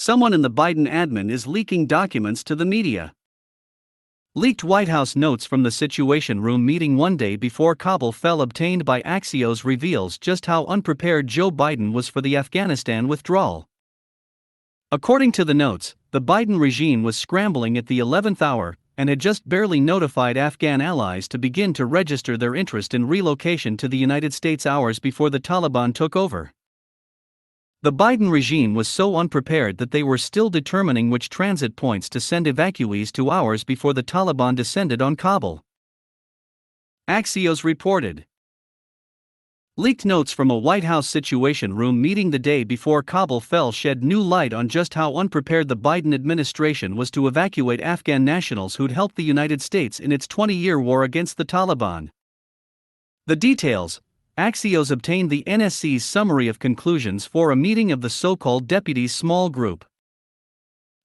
Someone in the Biden admin is leaking documents to the media. Leaked White House notes from the Situation Room meeting one day before Kabul fell obtained by Axios reveals just how unprepared Joe Biden was for the Afghanistan withdrawal. According to the notes, the Biden regime was scrambling at the 11th hour and had just barely notified Afghan allies to begin to register their interest in relocation to the United States hours before the Taliban took over. The Biden regime was so unprepared that they were still determining which transit points to send evacuees to hours before the Taliban descended on Kabul. Axios reported. Leaked notes from a White House Situation Room meeting the day before Kabul fell shed new light on just how unprepared the Biden administration was to evacuate Afghan nationals who'd helped the United States in its 20-year war against the Taliban. The details: Axios obtained the NSC's summary of conclusions for a meeting of the so-called Deputies Small Group.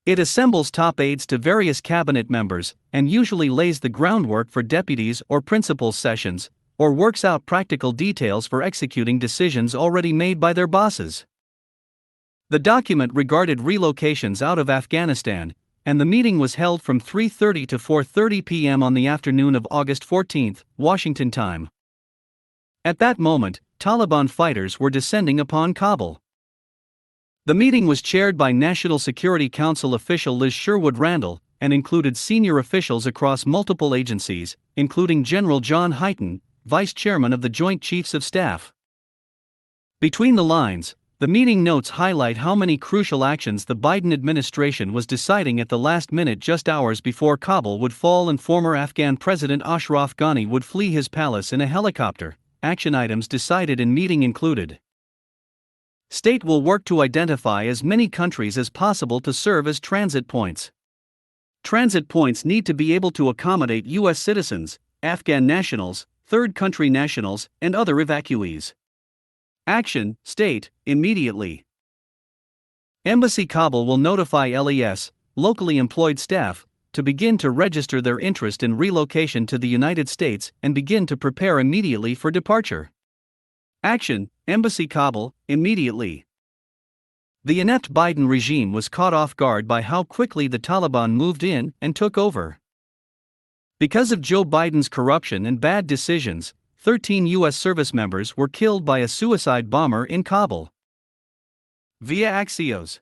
It assembles top aides to various cabinet members and usually lays the groundwork for deputies or principals sessions, or works out practical details for executing decisions already made by their bosses. The document regarded relocations out of Afghanistan, and the meeting was held from 3:30 to 4:30 p.m. on the afternoon of August 14, Washington time. At that moment, Taliban fighters were descending upon Kabul. The meeting was chaired by National Security Council official Liz Sherwood Randall and included senior officials across multiple agencies, including General John Hyten, Vice Chairman of the Joint Chiefs of Staff. Between the lines, the meeting notes highlight how many crucial actions the Biden administration was deciding at the last minute just hours before Kabul would fall and former Afghan President Ashraf Ghani would flee his palace in a helicopter. Action items decided in meeting included: State will work to identify as many countries as possible to serve as transit points. Transit points need to be able to accommodate U.S. citizens, Afghan nationals, third country nationals, and other evacuees. Action: State, immediately. Embassy Kabul will notify LES, locally employed staff, to begin to register their interest in relocation to the United States and begin to prepare immediately for departure. Action: Embassy Kabul, immediately. The inept Biden regime was caught off guard by how quickly the Taliban moved in and took over. Because of Joe Biden's corruption and bad decisions, 13 U.S. service members were killed by a suicide bomber in Kabul. Via Axios.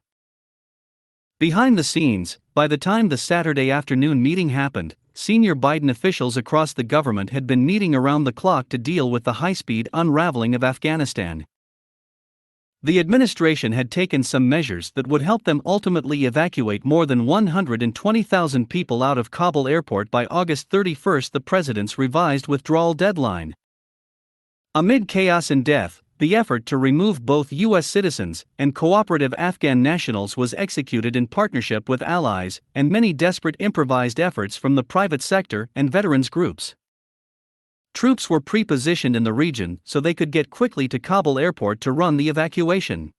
Behind the scenes, by the time the Saturday afternoon meeting happened, senior Biden officials across the government had been meeting around the clock to deal with the high-speed unraveling of Afghanistan. The administration had taken some measures that would help them ultimately evacuate more than 120,000 people out of Kabul airport by August 31, the president's revised withdrawal deadline. Amid chaos and death, the effort to remove both U.S. citizens and cooperative Afghan nationals was executed in partnership with allies and many desperate improvised efforts from the private sector and veterans groups. Troops were pre-positioned in the region so they could get quickly to Kabul airport to run the evacuation.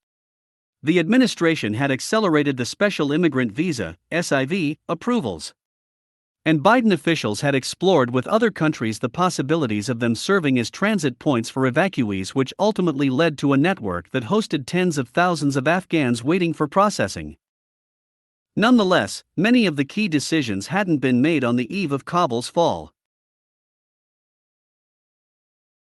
The administration had accelerated the Special Immigrant Visa (SIV) approvals. And Biden officials had explored with other countries the possibilities of them serving as transit points for evacuees, which ultimately led to a network that hosted tens of thousands of Afghans waiting for processing. Nonetheless, many of the key decisions hadn't been made on the eve of Kabul's fall.